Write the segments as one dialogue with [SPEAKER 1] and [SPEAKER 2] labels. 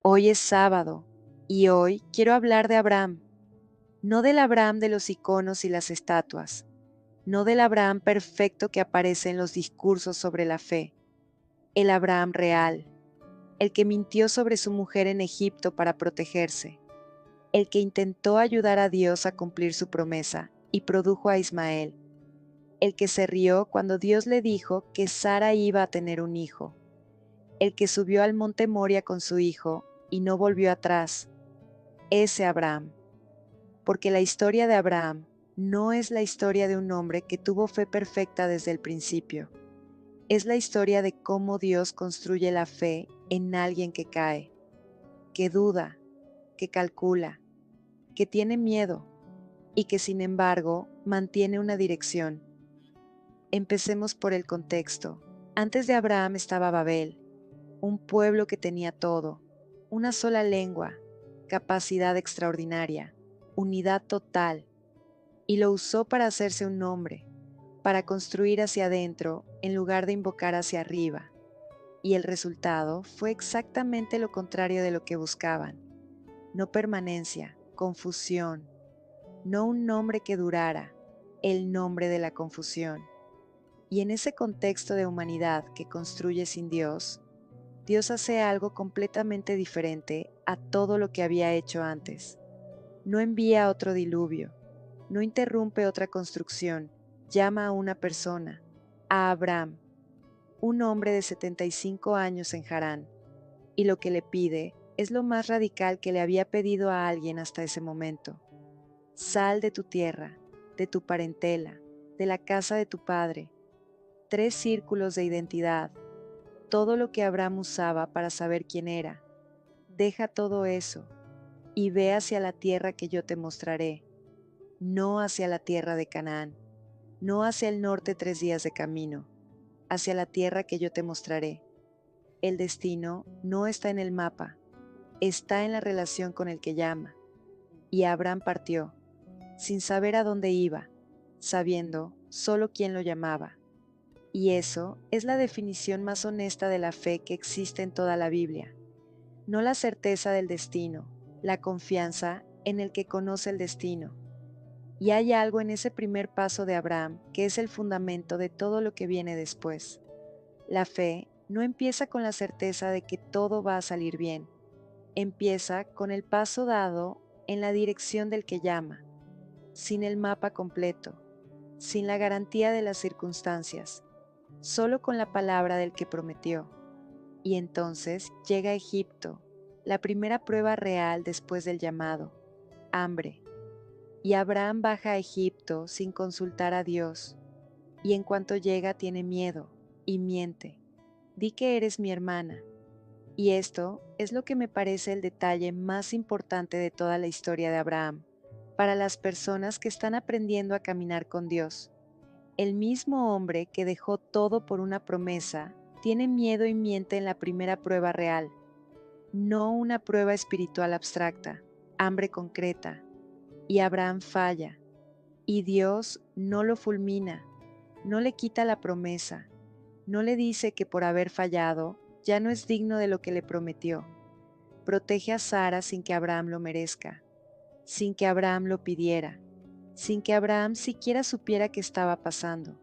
[SPEAKER 1] Hoy es sábado y hoy quiero hablar de Abraham, no del Abraham de los iconos y las estatuas, no del Abraham perfecto que aparece en los discursos sobre la fe, el Abraham real, el que mintió sobre su mujer en Egipto para protegerse, el que intentó ayudar a Dios a cumplir su promesa y produjo a Ismael, el que se rió cuando Dios le dijo que Sara iba a tener un hijo, el que subió al monte Moria con su hijo y no volvió atrás, ese Abraham. Porque la historia de Abraham no es la historia de un hombre que tuvo fe perfecta desde el principio. Es la historia de cómo Dios construye la fe en alguien que cae, que duda, que calcula, que tiene miedo y que sin embargo mantiene una dirección. Empecemos por el contexto. Antes de Abraham estaba Babel, un pueblo que tenía todo, una sola lengua, capacidad extraordinaria, unidad total, y lo usó para hacerse un nombre, para construir hacia adentro en lugar de invocar hacia arriba. Y el resultado fue exactamente lo contrario de lo que buscaban. No permanencia, confusión, no un nombre que durara, el nombre de la confusión. Y en ese contexto de humanidad que construye sin Dios, Dios hace algo completamente diferente a todo lo que había hecho antes. No envía otro diluvio, no interrumpe otra construcción, llama a una persona, a Abraham, un hombre de 75 años en Harán, y lo que le pide es lo más radical que le había pedido a alguien hasta ese momento. Sal de tu tierra, de tu parentela, de la casa de tu padre. 3 círculos de identidad, todo lo que Abraham usaba para saber quién era. Deja todo eso y ve hacia la tierra que yo te mostraré, no hacia la tierra de Canaán, no hacia el norte 3 días de camino, hacia la tierra que yo te mostraré. El destino no está en el mapa, está en la relación con el que llama. Y Abraham partió, sin saber a dónde iba, sabiendo solo quién lo llamaba. Y eso es la definición más honesta de la fe que existe en toda la Biblia. No la certeza del destino, la confianza en el que conoce el destino. Y hay algo en ese primer paso de Abraham que es el fundamento de todo lo que viene después. La fe no empieza con la certeza de que todo va a salir bien. Empieza con el paso dado en la dirección del que llama, sin el mapa completo, sin la garantía de las circunstancias, solo con la palabra del que prometió. Y entonces llega a Egipto, la primera prueba real después del llamado, hambre. Y Abraham baja a Egipto sin consultar a Dios, y en cuanto llega tiene miedo y miente. Di que eres mi hermana. Y esto es lo que me parece el detalle más importante de toda la historia de Abraham, para las personas que están aprendiendo a caminar con Dios. El mismo hombre que dejó todo por una promesa, tiene miedo y miente en la primera prueba real, no una prueba espiritual abstracta, hambre concreta. Y Abraham falla, y Dios no lo fulmina, no le quita la promesa, no le dice que por haber fallado ya no es digno de lo que le prometió. Protege a Sara sin que Abraham lo merezca, sin que Abraham lo pidiera, sin que Abraham siquiera supiera qué estaba pasando.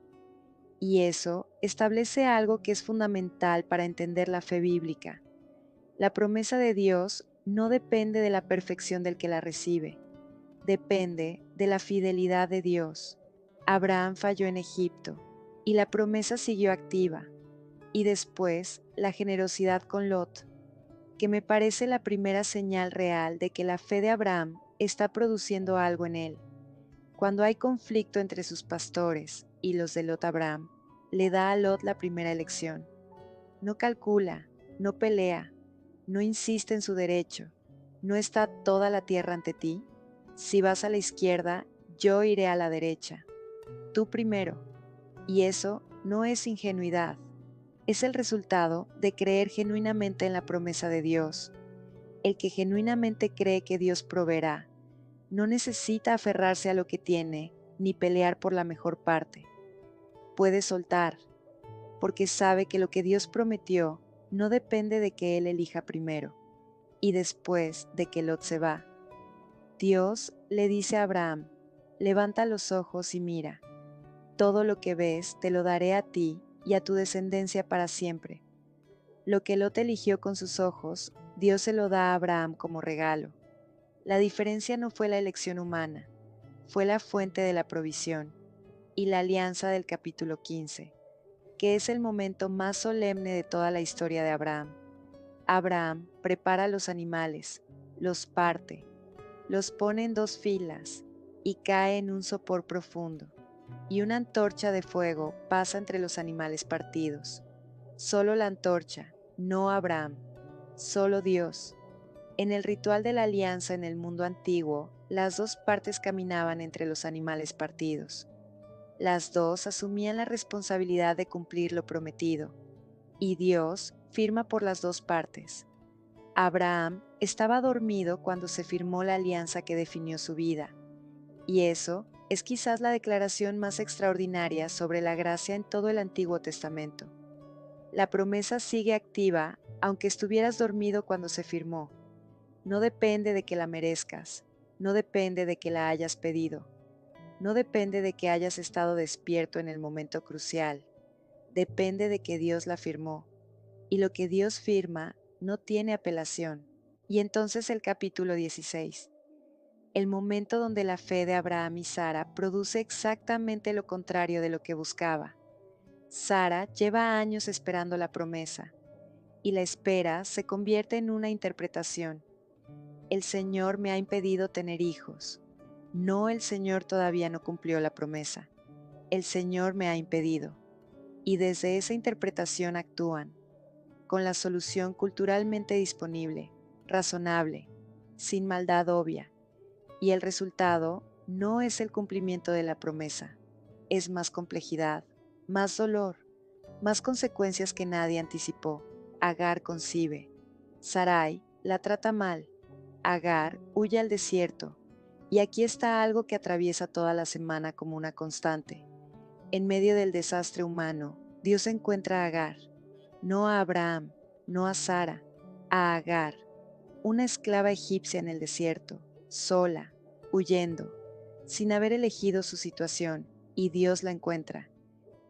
[SPEAKER 1] Y eso establece algo que es fundamental para entender la fe bíblica. La promesa de Dios no depende de la perfección del que la recibe, depende de la fidelidad de Dios. Abraham falló en Egipto y la promesa siguió activa. Y después la generosidad con Lot, que me parece la primera señal real de que la fe de Abraham está produciendo algo en él. Cuando hay conflicto entre sus pastores y los de Lot, Abraham le da a Lot la primera elección. No calcula, no pelea, no insiste en su derecho. ¿No está toda la tierra ante ti? Si vas a la izquierda, yo iré a la derecha. Tú primero. Y eso no es ingenuidad. Es el resultado de creer genuinamente en la promesa de Dios. El que genuinamente cree que Dios proveerá, no necesita aferrarse a lo que tiene, ni pelear por la mejor parte. Puede soltar, porque sabe que lo que Dios prometió no depende de que Él elija primero. Y después de que Lot se va, Dios le dice a Abraham: levanta los ojos y mira, todo lo que ves te lo daré a ti y a tu descendencia para siempre. Lo que Lot eligió con sus ojos, Dios se lo da a Abraham como regalo. La diferencia no fue la elección humana, fue la fuente de la provisión y la alianza del capítulo 15, que es el momento más solemne de toda la historia de Abraham. Abraham prepara los animales, los parte, los pone en dos filas y cae en un sopor profundo, y una antorcha de fuego pasa entre los animales partidos. Solo la antorcha, no Abraham, solo Dios. En el ritual de la alianza en el mundo antiguo, las dos partes caminaban entre los animales partidos. Las dos asumían la responsabilidad de cumplir lo prometido, y Dios firma por las dos partes. Abraham estaba dormido cuando se firmó la alianza que definió su vida, y eso es quizás la declaración más extraordinaria sobre la gracia en todo el Antiguo Testamento. La promesa sigue activa aunque estuvieras dormido cuando se firmó. No depende de que la merezcas, no depende de que la hayas pedido, no depende de que hayas estado despierto en el momento crucial, depende de que Dios la firmó, y lo que Dios firma no tiene apelación. Y entonces el capítulo 16, el momento donde la fe de Abraham y Sara produce exactamente lo contrario de lo que buscaba. Sara lleva años esperando la promesa, y la espera se convierte en una interpretación. El Señor me ha impedido tener hijos. No, el Señor todavía no cumplió la promesa. El Señor me ha impedido. Y desde esa interpretación actúan, con la solución culturalmente disponible, razonable, sin maldad obvia. Y el resultado no es el cumplimiento de la promesa, es más complejidad, más dolor, más consecuencias que nadie anticipó. Agar concibe. Sarai la trata mal. Agar huye al desierto. Y aquí está algo que atraviesa toda la semana como una constante. En medio del desastre humano, Dios encuentra a Agar, no a Abraham, no a Sara, a Agar, una esclava egipcia en el desierto, sola, huyendo, sin haber elegido su situación, y Dios la encuentra,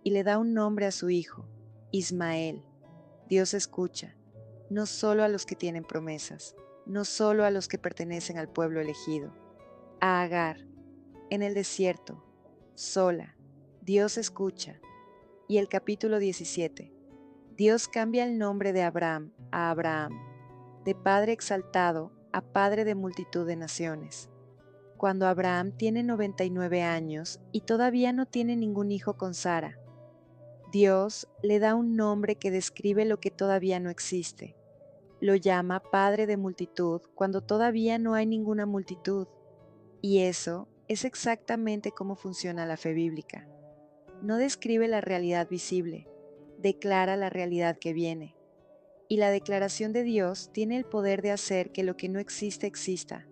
[SPEAKER 1] y le da un nombre a su hijo, Ismael. Dios escucha, no solo a los que tienen promesas, no solo a los que pertenecen al pueblo elegido. A Agar, en el desierto, sola, Dios escucha. Y el capítulo 17, Dios cambia el nombre de Abraham a Abraham, de padre exaltado a padre de multitud de naciones. Cuando Abraham tiene 99 años y todavía no tiene ningún hijo con Sara, Dios le da un nombre que describe lo que todavía no existe. Lo llama Padre de multitud cuando todavía no hay ninguna multitud. Y eso es exactamente cómo funciona la fe bíblica. No describe la realidad visible, declara la realidad que viene. Y la declaración de Dios tiene el poder de hacer que lo que no existe exista,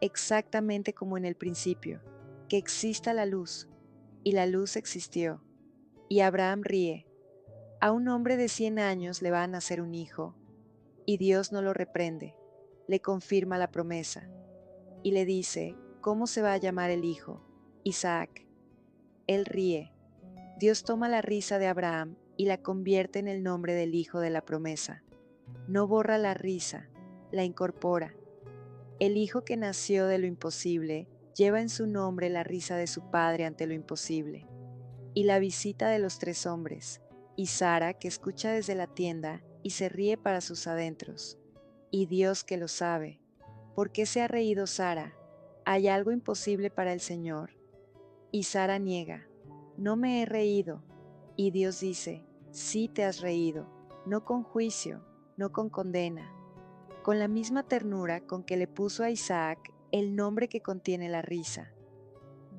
[SPEAKER 1] exactamente como en el principio, que exista la luz. Y la luz existió. Y Abraham ríe. A un hombre de 100 años le va a nacer un hijo, y Dios no lo reprende, le confirma la promesa, y le dice cómo se va a llamar el hijo: Isaac. Él ríe. Dios toma la risa de Abraham y la convierte en el nombre del hijo de la promesa. No borra la risa, la incorpora. El hijo que nació de lo imposible lleva en su nombre la risa de su padre ante lo imposible. Y la visita de los tres hombres, y Sara que escucha desde la tienda y se ríe para sus adentros. Y Dios que lo sabe. ¿Por qué se ha reído Sara? ¿Hay algo imposible para el Señor? Y Sara niega: no me he reído. Y Dios dice: sí te has reído, no con juicio, no con condena, con la misma ternura con que le puso a Isaac el nombre que contiene la risa.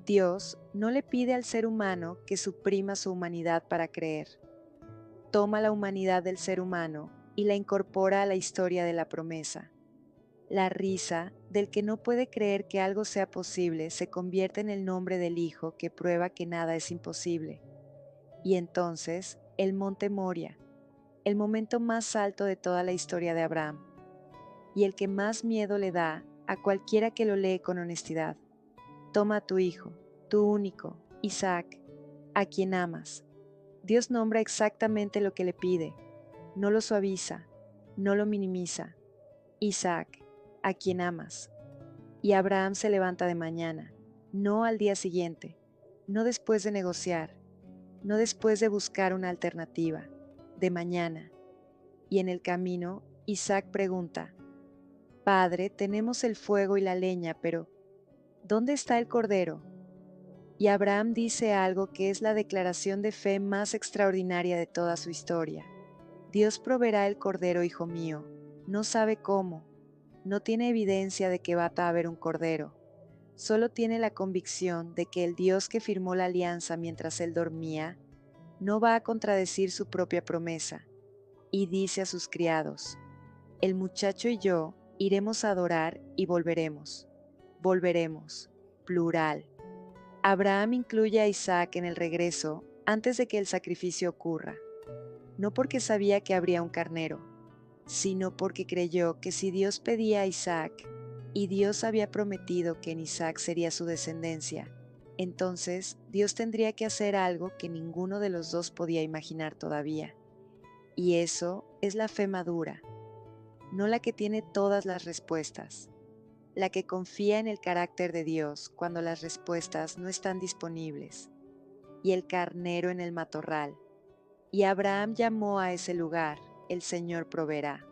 [SPEAKER 1] Dios no le pide al ser humano que suprima su humanidad para creer. Toma la humanidad del ser humano y la incorpora a la historia de la promesa. La risa del que no puede creer que algo sea posible se convierte en el nombre del Hijo que prueba que nada es imposible. Y entonces, el monte Moria, el momento más alto de toda la historia de Abraham. y el que más miedo le da a cualquiera que lo lee con honestidad. Toma a tu hijo, tu único, Isaac, a quien amas. Dios nombra exactamente lo que le pide, no lo suaviza, no lo minimiza. Isaac, a quien amas. Y Abraham se levanta de mañana, no al día siguiente, no después de negociar, no después de buscar una alternativa, de mañana. Y en el camino, Isaac pregunta: Padre, tenemos el fuego y la leña, pero ¿dónde está el cordero? Y Abraham dice algo que es la declaración de fe más extraordinaria de toda su historia. Dios proveerá el cordero, hijo mío. No sabe cómo, no tiene evidencia de que va a haber un cordero. Solo tiene la convicción de que el Dios que firmó la alianza mientras él dormía no va a contradecir su propia promesa. Y dice a sus criados: el muchacho y yo iremos a adorar y volveremos. Volveremos, plural. Abraham incluye a Isaac en el regreso antes de que el sacrificio ocurra, no porque sabía que habría un carnero, sino porque creyó que si Dios pedía a Isaac, y Dios había prometido que en Isaac sería su descendencia, entonces Dios tendría que hacer algo que ninguno de los dos podía imaginar todavía. Y eso es la fe madura, no la que tiene todas las respuestas, la que confía en el carácter de Dios cuando las respuestas no están disponibles. Y el carnero en el matorral. Y Abraham llamó a ese lugar: el Señor proveerá.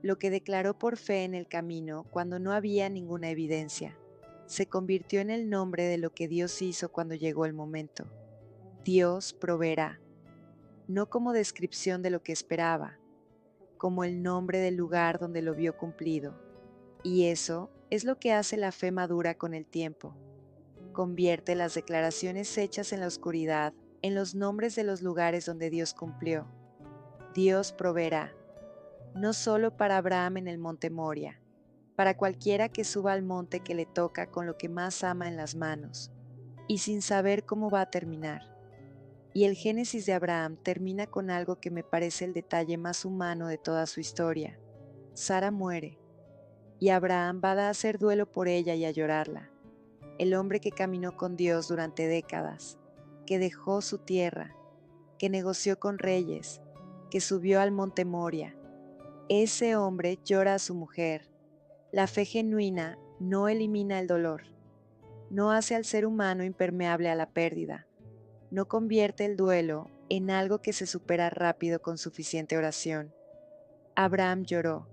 [SPEAKER 1] Lo que declaró por fe en el camino cuando no había ninguna evidencia, se convirtió en el nombre de lo que Dios hizo cuando llegó el momento. Dios proveerá, no como descripción de lo que esperaba, como el nombre del lugar donde lo vio cumplido. Y eso es lo que hace la fe madura con el tiempo. Convierte las declaraciones hechas en la oscuridad en los nombres de los lugares donde Dios cumplió. Dios proveerá, no solo para Abraham en el monte Moria, para cualquiera que suba al monte que le toca con lo que más ama en las manos, y sin saber cómo va a terminar. Y el Génesis de Abraham termina con algo que me parece el detalle más humano de toda su historia. Sara muere, y Abraham va a hacer duelo por ella y a llorarla. El hombre que caminó con Dios durante décadas, que dejó su tierra, que negoció con reyes, que subió al monte Moria. Ese hombre llora a su mujer. La fe genuina no elimina el dolor, no hace al ser humano impermeable a la pérdida, no convierte el duelo en algo que se supera rápido con suficiente oración. Abraham lloró,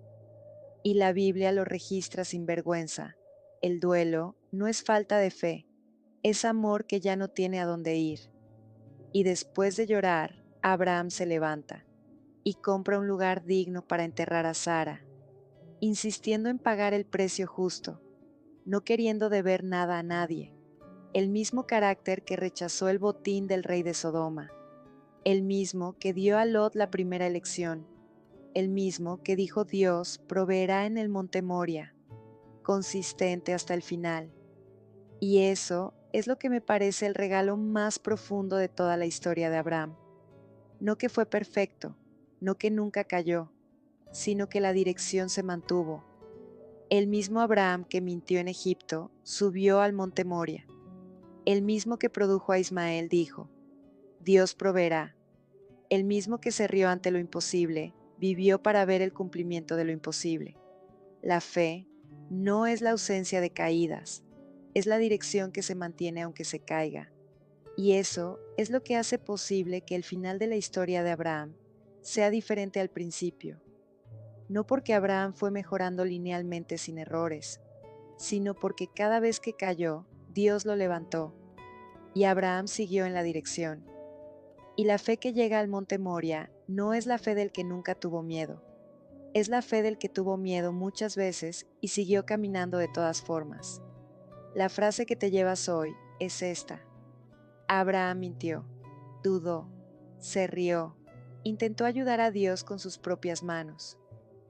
[SPEAKER 1] y la Biblia lo registra sin vergüenza. El duelo no es falta de fe, es amor que ya no tiene a dónde ir. Y después de llorar, Abraham se levanta y compra un lugar digno para enterrar a Sara, insistiendo en pagar el precio justo, no queriendo deber nada a nadie. El mismo carácter que rechazó el botín del rey de Sodoma, el mismo que dio a Lot la primera elección, el mismo que dijo Dios proveerá en el monte Moria, consistente hasta el final. Y eso es lo que me parece el regalo más profundo de toda la historia de Abraham. No que fue perfecto, no que nunca cayó, sino que la dirección se mantuvo. El mismo Abraham que mintió en Egipto subió al monte Moria. El mismo que produjo a Ismael dijo: Dios proveerá. El mismo que se rió ante lo imposible vivió para ver el cumplimiento de lo imposible. La fe no es la ausencia de caídas, es la dirección que se mantiene aunque se caiga. Y eso es lo que hace posible que el final de la historia de Abraham sea diferente al principio. No porque Abraham fue mejorando linealmente sin errores, sino porque cada vez que cayó, Dios lo levantó, y Abraham siguió en la dirección. Y la fe que llega al monte Moria no es la fe del que nunca tuvo miedo, es la fe del que tuvo miedo muchas veces y siguió caminando de todas formas. La frase que te llevas hoy es esta: Abraham mintió, dudó, se rió, intentó ayudar a Dios con sus propias manos,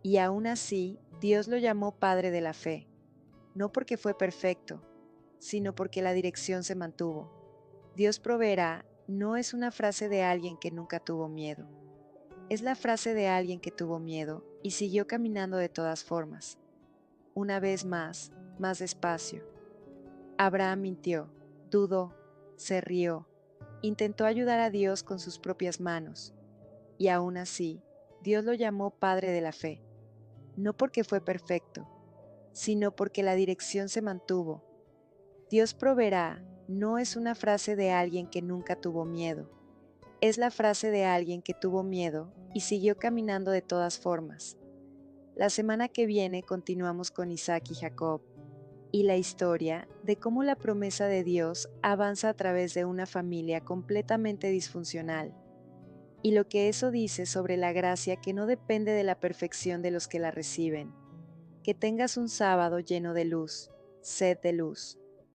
[SPEAKER 1] y aún así Dios lo llamó Padre de la Fe, no porque fue perfecto, sino porque la dirección se mantuvo. Dios proveerá no es una frase de alguien que nunca tuvo miedo, es la frase de alguien que tuvo miedo y siguió caminando de todas formas. Una vez más despacio. Abraham mintió, dudó, se rió, intentó ayudar a Dios con sus propias manos, y aún así, Dios lo llamó Padre de la Fe, no porque fue perfecto, sino porque la dirección se mantuvo. Dios proveerá no es una frase de alguien que nunca tuvo miedo, es la frase de alguien que tuvo miedo y siguió caminando de todas formas. La semana que viene continuamos con Isaac y Jacob y la historia de cómo la promesa de Dios avanza a través de una familia completamente disfuncional y lo que eso dice sobre la gracia que no depende de la perfección de los que la reciben. Que tengas un sábado lleno de luz, sed de luz.